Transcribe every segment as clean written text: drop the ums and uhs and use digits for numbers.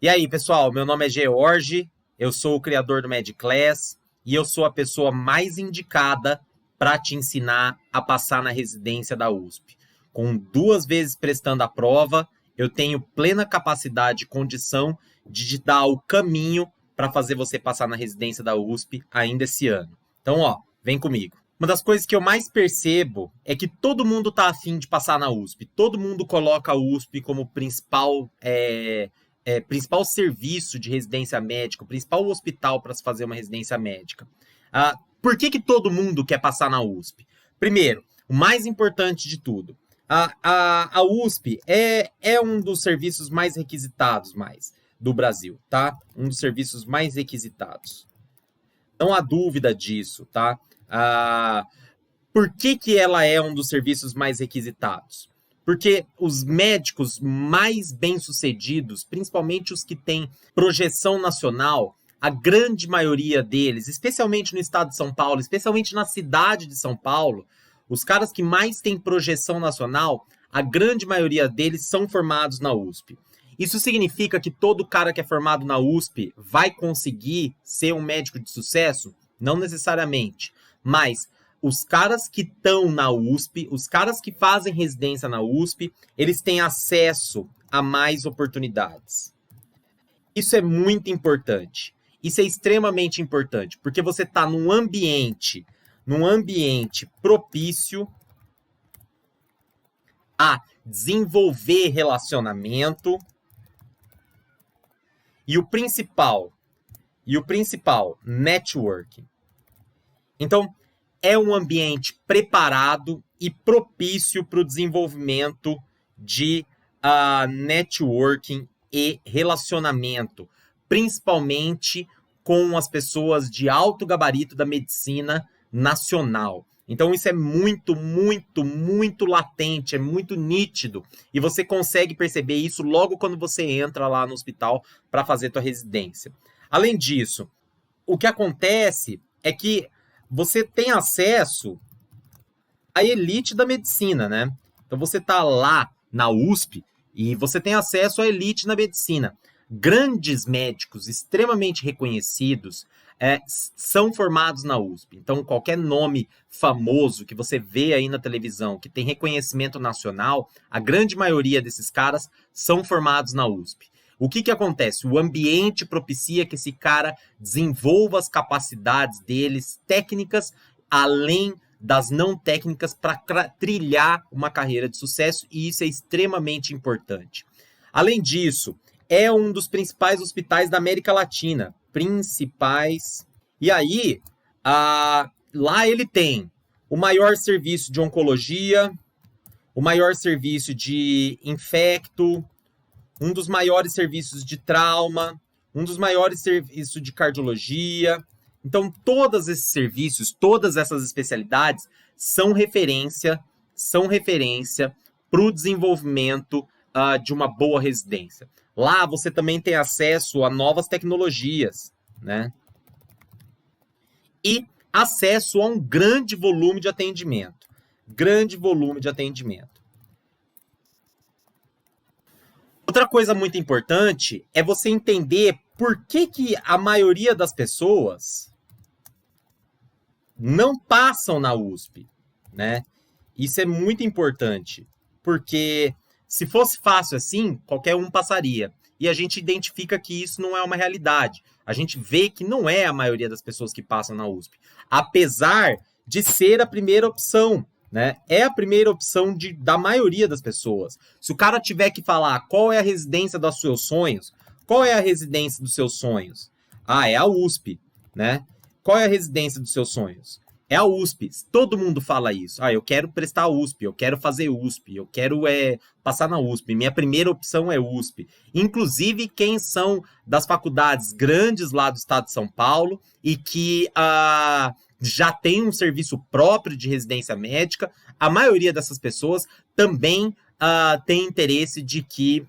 E aí, pessoal, meu nome é George, eu sou o criador do MedClass e eu sou a pessoa mais indicada para te ensinar a passar na residência da USP. Com 2 vezes prestando a prova, eu tenho plena capacidade e condição de te dar o caminho para fazer você passar na residência da USP ainda esse ano. Então, vem comigo. Uma das coisas que eu mais percebo é que todo mundo está afim de passar na USP. Todo mundo coloca a USP como principal serviço de residência médica, o principal hospital para se fazer uma residência médica. Por que todo mundo quer passar na USP? Primeiro, o mais importante de tudo, a USP é um dos serviços mais requisitados do Brasil, tá? Um dos serviços mais requisitados. Não há dúvida disso, tá? Por que ela é um dos serviços mais requisitados? Porque os médicos mais bem-sucedidos, principalmente os que têm projeção nacional, a grande maioria deles, especialmente no estado de São Paulo, especialmente na cidade de São Paulo, os caras que mais têm projeção nacional, a grande maioria deles são formados na USP. Isso significa que todo cara que é formado na USP vai conseguir ser um médico de sucesso? Não necessariamente, mas os caras que estão na USP, os caras que fazem residência na USP, eles têm acesso a mais oportunidades. Isso é muito importante. Isso é extremamente importante, porque você está num ambiente propício a desenvolver relacionamento e o principal, networking. Então, é um ambiente preparado e propício para o desenvolvimento de networking e relacionamento, principalmente com as pessoas de alto gabarito da medicina nacional. Então isso é muito, muito, muito latente, é muito nítido, e você consegue perceber isso logo quando você entra lá no hospital para fazer tua residência. Além disso, o que acontece é que você tem acesso à elite da medicina, né? Então você está lá na USP e você tem acesso à elite na medicina. Grandes médicos extremamente reconhecidos são formados na USP. Então qualquer nome famoso que você vê aí na televisão, que tem reconhecimento nacional, a grande maioria desses caras são formados na USP. O que acontece? O ambiente propicia que esse cara desenvolva as capacidades deles técnicas, além das não técnicas, para trilhar uma carreira de sucesso, e isso é extremamente importante. Além disso, é um dos principais hospitais da América Latina. E aí, lá ele tem o maior serviço de oncologia, o maior serviço de infecto, um dos maiores serviços de trauma, um dos maiores serviços de cardiologia. Então, todos esses serviços, todas essas especialidades são referência para o desenvolvimento de uma boa residência. Lá você também tem acesso a novas tecnologias, né? E acesso a um grande volume de atendimento. Outra coisa muito importante é você entender por que a maioria das pessoas não passam na USP, né? Isso é muito importante, porque se fosse fácil assim, qualquer um passaria. E a gente identifica que isso não é uma realidade. A gente vê que não é a maioria das pessoas que passam na USP, apesar de ser a primeira opção, né? É a primeira opção da maioria das pessoas. Se o cara tiver que falar qual é a residência dos seus sonhos, qual é a residência dos seus sonhos? É a USP, né? Qual é a residência dos seus sonhos? É a USP. Todo mundo fala isso. Eu quero prestar USP, eu quero fazer USP, eu quero passar na USP. Minha primeira opção é USP. Inclusive, quem são das faculdades grandes lá do estado de São Paulo e que já tem um serviço próprio de residência médica, a maioria dessas pessoas também tem interesse de que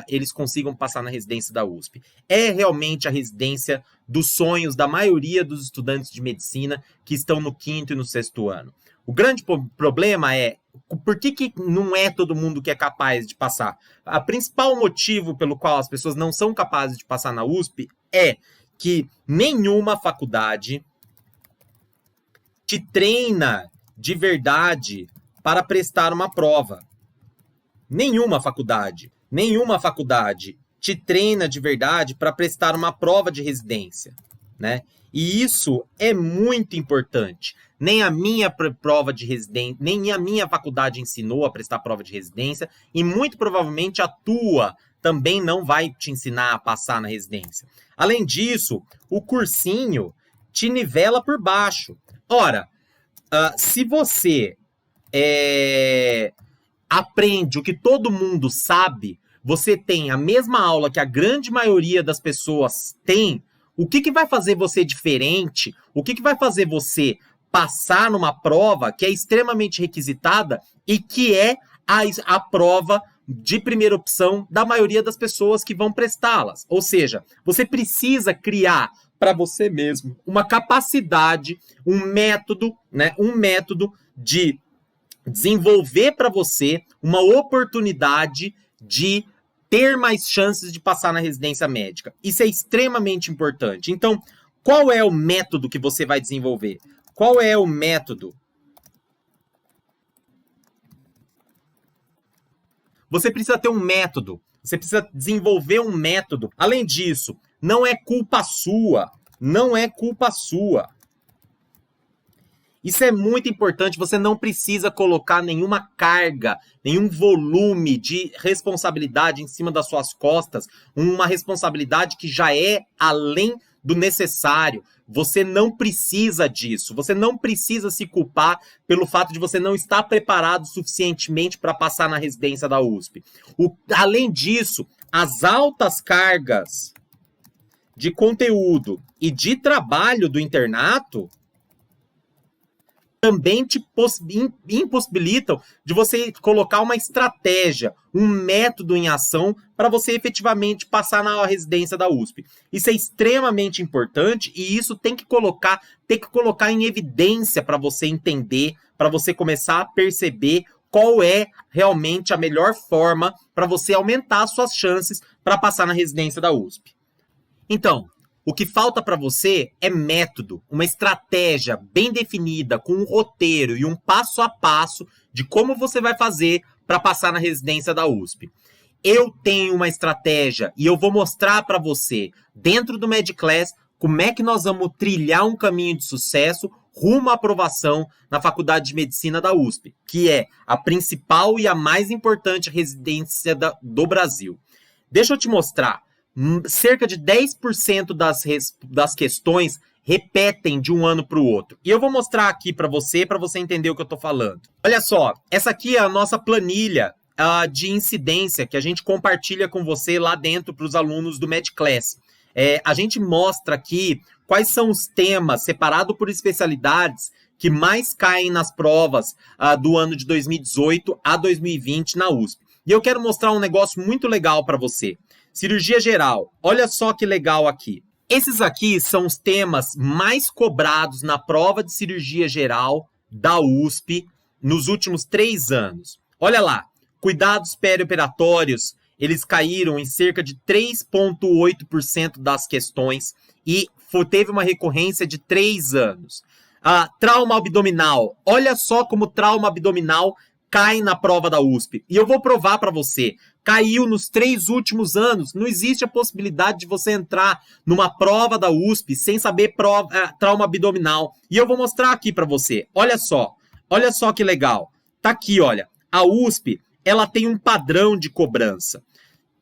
eles consigam passar na residência da USP. É realmente a residência dos sonhos da maioria dos estudantes de medicina que estão no 5º e no 6º ano. O grande problema é Por que não é todo mundo que é capaz de passar? O principal motivo pelo qual as pessoas não são capazes de passar na USP é que nenhuma faculdade te treina de verdade para prestar uma prova. Nenhuma faculdade te treina de verdade para prestar uma prova de residência, né? E isso é muito importante. Nem a minha prova de residência, nem a minha faculdade ensinou a prestar prova de residência, e muito provavelmente a tua também não vai te ensinar a passar na residência. Além disso, o cursinho te nivela por baixo. Ora, se você aprende o que todo mundo sabe, você tem a mesma aula que a grande maioria das pessoas tem, o que vai fazer você diferente? O que vai fazer você passar numa prova que é extremamente requisitada e que é a prova de primeira opção da maioria das pessoas que vão prestá-las? Ou seja, você precisa criar para você mesmo uma capacidade, um método, né, de desenvolver para você uma oportunidade de ter mais chances de passar na residência médica. Isso é extremamente importante. Então, qual é o método que você vai desenvolver? Qual é o método? Você precisa ter um método. Você precisa desenvolver um método. Além disso, não é culpa sua. Não é culpa sua. Isso é muito importante, você não precisa colocar nenhuma carga, nenhum volume de responsabilidade em cima das suas costas, uma responsabilidade que já é além do necessário. Você não precisa disso, você não precisa se culpar pelo fato de você não estar preparado suficientemente para passar na residência da USP. Além disso, as altas cargas de conteúdo e de trabalho do internato também te impossibilitam de você colocar uma estratégia, um método em ação para você efetivamente passar na residência da USP. Isso é extremamente importante e isso tem que colocar em evidência para você entender, para você começar a perceber qual é realmente a melhor forma para você aumentar as suas chances para passar na residência da USP. Então, o que falta para você é método, uma estratégia bem definida, com um roteiro e um passo a passo de como você vai fazer para passar na residência da USP. Eu tenho uma estratégia e eu vou mostrar para você, dentro do MedClass, como é que nós vamos trilhar um caminho de sucesso rumo à aprovação na Faculdade de Medicina da USP, que é a principal e a mais importante residência do Brasil. Deixa eu te mostrar. Cerca de 10% das questões repetem de um ano para o outro. E eu vou mostrar aqui para você entender o que eu estou falando. Olha só, essa aqui é a nossa planilha de incidência que a gente compartilha com você lá dentro para os alunos do MedClass. A gente mostra aqui quais são os temas separados por especialidades que mais caem nas provas do ano de 2018 a 2020 na USP. E eu quero mostrar um negócio muito legal para você. Cirurgia geral, olha só que legal aqui. Esses aqui são os temas mais cobrados na prova de cirurgia geral da USP nos últimos 3 anos. Olha lá, cuidados perioperatórios, eles caíram em cerca de 3,8% das questões e teve uma recorrência de 3 anos. Trauma abdominal, olha só como trauma abdominal cai na prova da USP. E eu vou provar para você. Caiu nos 3 últimos anos. Não existe a possibilidade de você entrar numa prova da USP sem saber trauma abdominal. E eu vou mostrar aqui para você. Olha só que legal. Tá aqui, olha. A USP, ela tem um padrão de cobrança.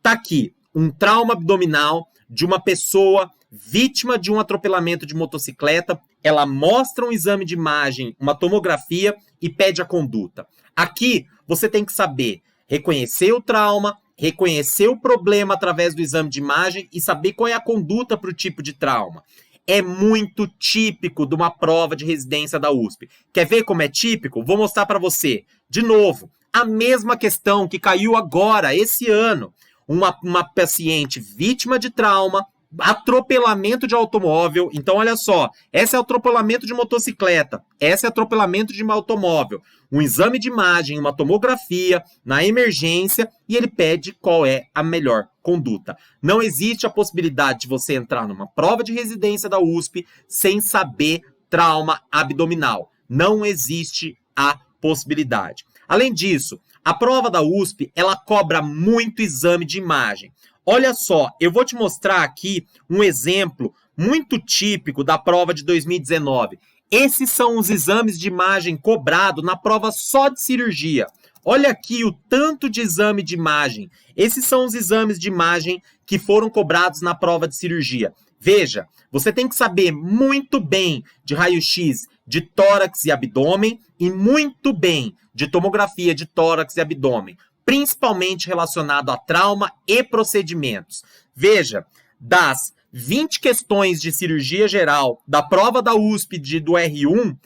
Tá aqui, um trauma abdominal de uma pessoa vítima de um atropelamento de motocicleta. Ela mostra um exame de imagem, uma tomografia e pede a conduta. Aqui, você tem que saber reconhecer o trauma, reconhecer o problema através do exame de imagem e saber qual é a conduta para o tipo de trauma. É muito típico de uma prova de residência da USP. Quer ver como é típico? Vou mostrar para você. De novo, a mesma questão que caiu agora, esse ano. Uma paciente vítima de trauma, atropelamento de automóvel. Então, olha só, esse é atropelamento de motocicleta, esse é atropelamento de automóvel. Um exame de imagem, uma tomografia, na emergência, e ele pede qual é a melhor conduta. Não existe a possibilidade de você entrar numa prova de residência da USP sem saber trauma abdominal. Não existe a possibilidade. Além disso, a prova da USP, ela cobra muito exame de imagem. Olha só, eu vou te mostrar aqui um exemplo muito típico da prova de 2019. Esses são os exames de imagem cobrados na prova só de cirurgia. Olha aqui o tanto de exame de imagem. Esses são os exames de imagem que foram cobrados na prova de cirurgia. Veja, você tem que saber muito bem de raio-x de tórax e abdômen e muito bem de tomografia de tórax e abdômen, principalmente relacionado a trauma e procedimentos. Veja, das 20 questões de cirurgia geral da prova da USP do R1,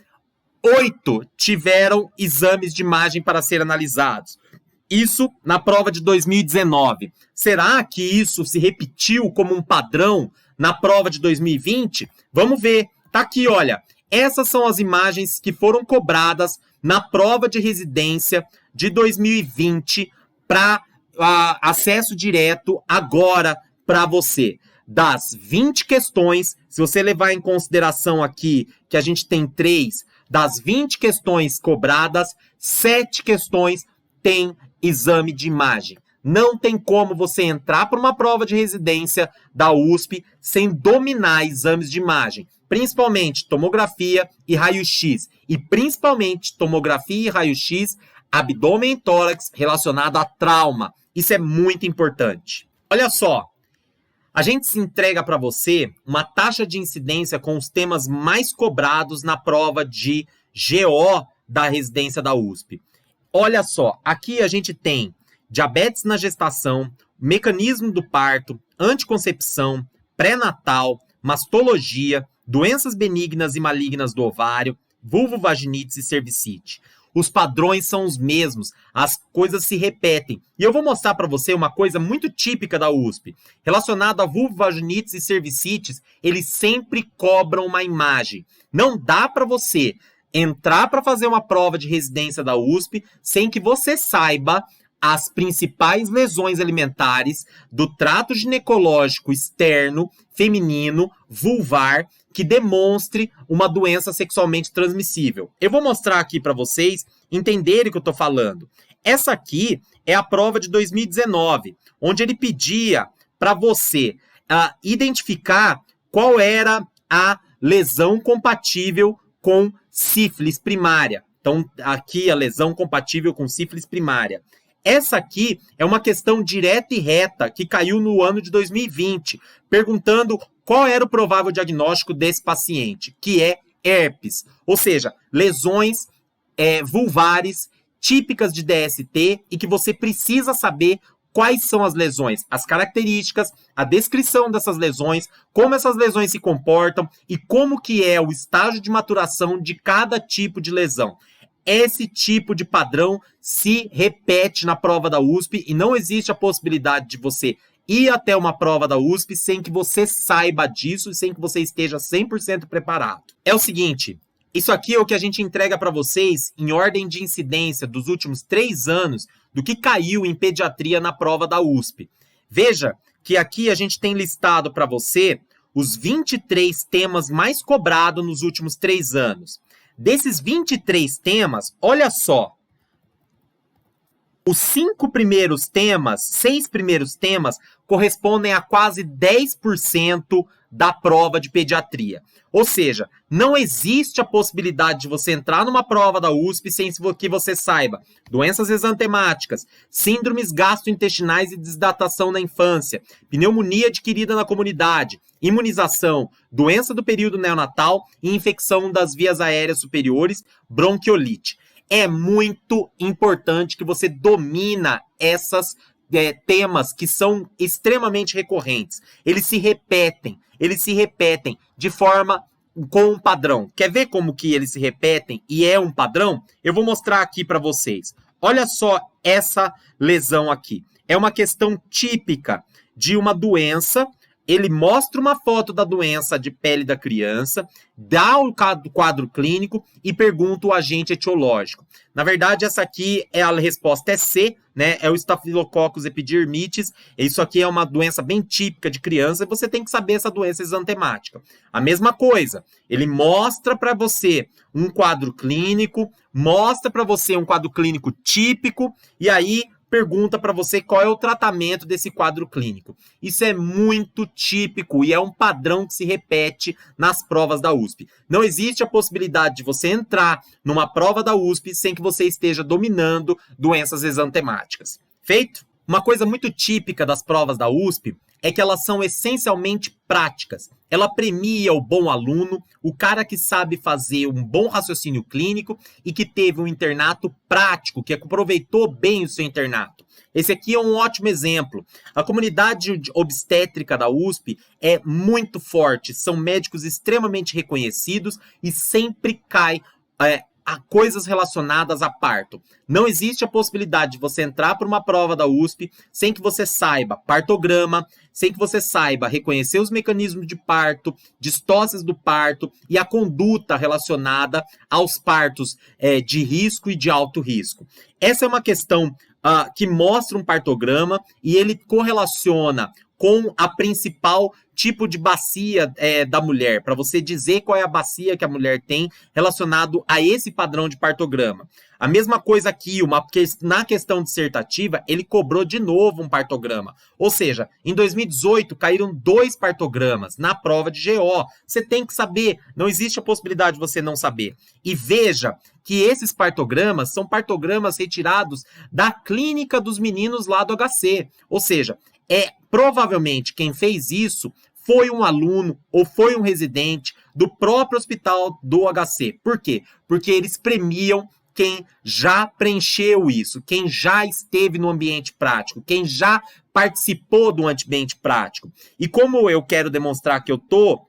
8 tiveram exames de imagem para ser analisados. Isso na prova de 2019. Será que isso se repetiu como um padrão na prova de 2020? Vamos ver. Tá aqui, olha. Essas são as imagens que foram cobradas na prova de residência de 2020 para acesso direto agora para você. Das 20 questões, se você levar em consideração aqui que a gente tem 3, das 20 questões cobradas, 7 questões têm exame de imagem. Não tem como você entrar para uma prova de residência da USP sem dominar exames de imagem, principalmente tomografia e raio-x, e principalmente tomografia e raio-x, abdômen e tórax relacionado a trauma. Isso é muito importante. Olha só, a gente se entrega para você uma taxa de incidência com os temas mais cobrados na prova de GO da residência da USP. Olha só, aqui a gente tem diabetes na gestação, mecanismo do parto, anticoncepção, pré-natal, mastologia, doenças benignas e malignas do ovário, vulvovaginite e cervicite. Os padrões são os mesmos, as coisas se repetem. E eu vou mostrar para você uma coisa muito típica da USP. Relacionado a vulvovaginites e cervicites, eles sempre cobram uma imagem. Não dá para você entrar para fazer uma prova de residência da USP sem que você saiba as principais lesões alimentares do trato ginecológico externo, feminino, vulvar, que demonstre uma doença sexualmente transmissível. Eu vou mostrar aqui para vocês entenderem o que eu estou falando. Essa aqui é a prova de 2019, onde ele pedia para você identificar qual era a lesão compatível com sífilis primária. Então, aqui a lesão compatível com sífilis primária. Essa aqui é uma questão direta e reta que caiu no ano de 2020, perguntando qual era o provável diagnóstico desse paciente, que é herpes, ou seja, lesões vulvares típicas de DST e que você precisa saber quais são as lesões, as características, a descrição dessas lesões, como essas lesões se comportam e como que é o estágio de maturação de cada tipo de lesão. Esse tipo de padrão se repete na prova da USP e não existe a possibilidade de você ir até uma prova da USP sem que você saiba disso e sem que você esteja 100% preparado. É o seguinte, isso aqui é o que a gente entrega para vocês em ordem de incidência dos últimos 3 anos do que caiu em pediatria na prova da USP. Veja que aqui a gente tem listado para você os 23 temas mais cobrados nos últimos 3 anos. Desses 23 temas, olha só, os 6 primeiros temas correspondem a quase 10% da prova de pediatria. Ou seja, não existe a possibilidade de você entrar numa prova da USP sem que você saiba doenças exantemáticas, síndromes gastrointestinais e desidratação na infância, pneumonia adquirida na comunidade, imunização, doença do período neonatal e infecção das vias aéreas superiores, bronquiolite. É muito importante que você domina essas temas que são extremamente recorrentes. Eles se repetem de forma com um padrão. Quer ver como que eles se repetem e é um padrão? Eu vou mostrar aqui para vocês. Olha só essa lesão aqui. É uma questão típica de uma doença ele mostra uma foto da doença de pele da criança, dá o quadro clínico e pergunta o agente etiológico. Na verdade, essa aqui a resposta é C, né? É o Staphylococcus epidermidis. Isso aqui é uma doença bem típica de criança e você tem que saber essa doença exantemática. A mesma coisa, ele mostra para você um quadro clínico, mostra para você um quadro clínico típico e aí pergunta para você qual é o tratamento desse quadro clínico. Isso é muito típico e é um padrão que se repete nas provas da USP. Não existe a possibilidade de você entrar numa prova da USP sem que você esteja dominando doenças exantemáticas. Feito? Uma coisa muito típica das provas da USP é que elas são essencialmente práticas. Ela premia o bom aluno, o cara que sabe fazer um bom raciocínio clínico e que teve um internato prático, que aproveitou bem o seu internato. Esse aqui é um ótimo exemplo. A comunidade obstétrica da USP é muito forte, são médicos extremamente reconhecidos e sempre cai a coisas relacionadas a parto. Não existe a possibilidade de você entrar para uma prova da USP sem que você saiba partograma, sem que você saiba reconhecer os mecanismos de parto, distoses do parto e a conduta relacionada aos partos de risco e de alto risco. Essa é uma questão que mostra um partograma e ele correlaciona com a principal tipo de bacia da mulher, para você dizer qual é a bacia que a mulher tem relacionado a esse padrão de partograma. A mesma coisa aqui, na questão dissertativa, ele cobrou de novo um partograma. Ou seja, em 2018 caíram 2 partogramas na prova de GO. Você tem que saber, não existe a possibilidade de você não saber. E veja que esses partogramas são partogramas retirados da clínica dos meninos lá do HC. Ou seja, provavelmente quem fez isso foi um aluno ou foi um residente do próprio hospital do HC. Por quê? Porque eles premiam quem já preencheu isso, quem já esteve no ambiente prático, quem já participou do ambiente prático. E como eu quero demonstrar que eu estou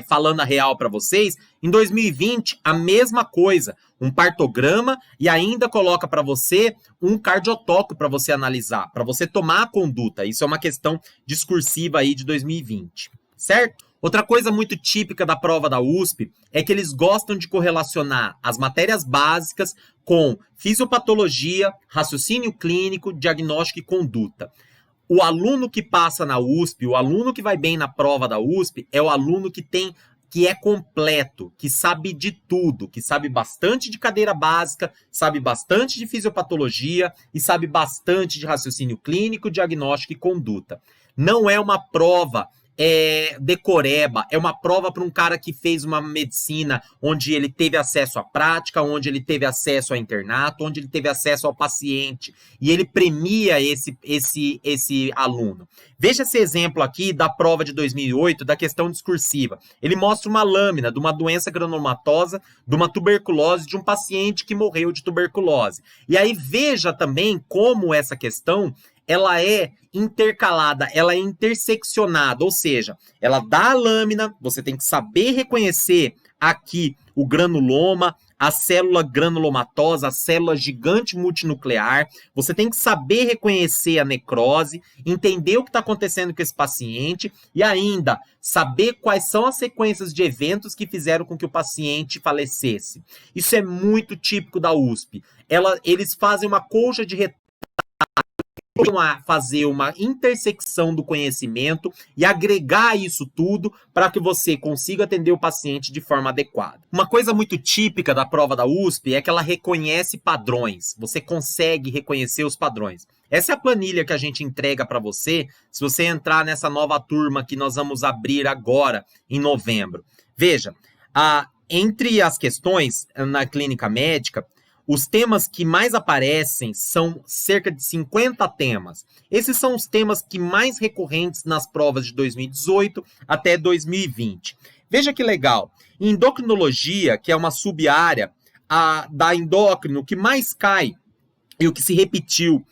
falando a real para vocês, em 2020, a mesma coisa, um partograma e ainda coloca para você um cardiotoco para você analisar, para você tomar a conduta. Isso é uma questão discursiva aí de 2020, certo? Outra coisa muito típica da prova da USP é que eles gostam de correlacionar as matérias básicas com fisiopatologia, raciocínio clínico, diagnóstico e conduta. O aluno que passa na USP, o aluno que vai bem na prova da USP, é o aluno que é completo, que sabe de tudo, que sabe bastante de cadeira básica, sabe bastante de fisiopatologia e sabe bastante de raciocínio clínico, diagnóstico e conduta. Não é uma prova decoreba, é uma prova para um cara que fez uma medicina onde ele teve acesso à prática, onde ele teve acesso ao internato, onde ele teve acesso ao paciente, e ele premia esse aluno. Veja esse exemplo aqui da prova de 2008, da questão discursiva. Ele mostra uma lâmina de uma doença granulomatosa, de uma tuberculose, de um paciente que morreu de tuberculose. E aí veja também como essa questão ela é intercalada, ela é interseccionada, ou seja, ela dá a lâmina, você tem que saber reconhecer aqui o granuloma, a célula granulomatosa, a célula gigante multinuclear, você tem que saber reconhecer a necrose, entender o que está acontecendo com esse paciente e ainda saber quais são as sequências de eventos que fizeram com que o paciente falecesse. Isso é muito típico da USP. Eles fazem uma colcha de a fazer uma intersecção do conhecimento e agregar isso tudo para que você consiga atender o paciente de forma adequada. Uma coisa muito típica da prova da USP é que ela reconhece padrões. Você consegue reconhecer os padrões. Essa é a planilha que a gente entrega para você se você entrar nessa nova turma que nós vamos abrir agora em novembro. Veja, entre as questões na clínica médica, os temas que mais aparecem são cerca de 50 temas. Esses são os temas que mais recorrentes nas provas de 2018 até 2020. Veja que legal. Em endocrinologia, que é uma sub-área da endócrino que mais cai e o que se repetiu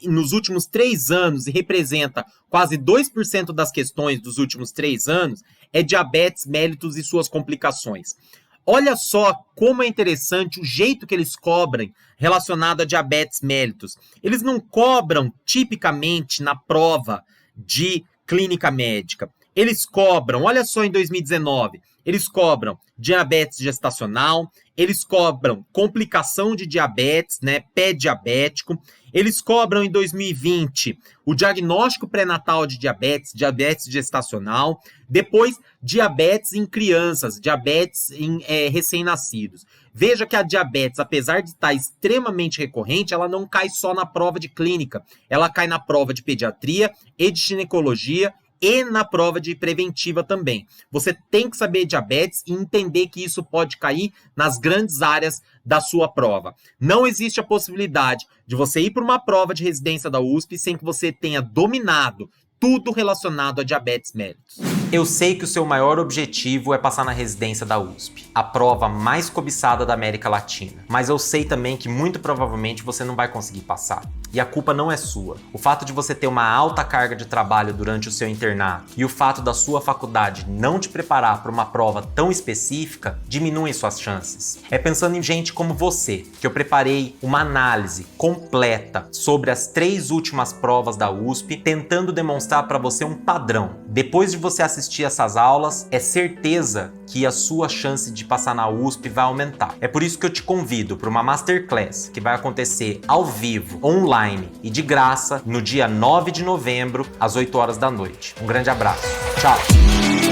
nos últimos 3 anos e representa quase 2% das questões dos últimos 3 anos, é diabetes mellitus e suas complicações. Olha só como é interessante o jeito que eles cobram relacionado a diabetes mellitus. Eles não cobram tipicamente na prova de clínica médica. Eles cobram, olha só, em 2019, eles cobram diabetes gestacional, eles cobram complicação de diabetes, né, pé diabético, eles cobram em 2020 o diagnóstico pré-natal de diabetes, diabetes gestacional, depois diabetes em crianças, diabetes em recém-nascidos. Veja que a diabetes, apesar de estar extremamente recorrente, ela não cai só na prova de clínica, ela cai na prova de pediatria e de ginecologia e na prova de preventiva também. Você tem que saber diabetes e entender que isso pode cair nas grandes áreas da sua prova. Não existe a possibilidade de você ir para uma prova de residência da USP sem que você tenha dominado tudo relacionado a diabetes mellitus. Eu sei que o seu maior objetivo é passar na residência da USP, a prova mais cobiçada da América Latina. Mas eu sei também que muito provavelmente você não vai conseguir passar. E a culpa não é sua. O fato de você ter uma alta carga de trabalho durante o seu internato e o fato da sua faculdade não te preparar para uma prova tão específica diminui suas chances. É pensando em gente como você que eu preparei uma análise completa sobre as 3 últimas provas da USP, tentando demonstrar para você um padrão. Depois de você assistir essas aulas, é certeza que a sua chance de passar na USP vai aumentar. É por isso que eu te convido para uma Masterclass que vai acontecer ao vivo, online e de graça no dia 9 de novembro, às 8 horas da noite. Um grande abraço. Tchau!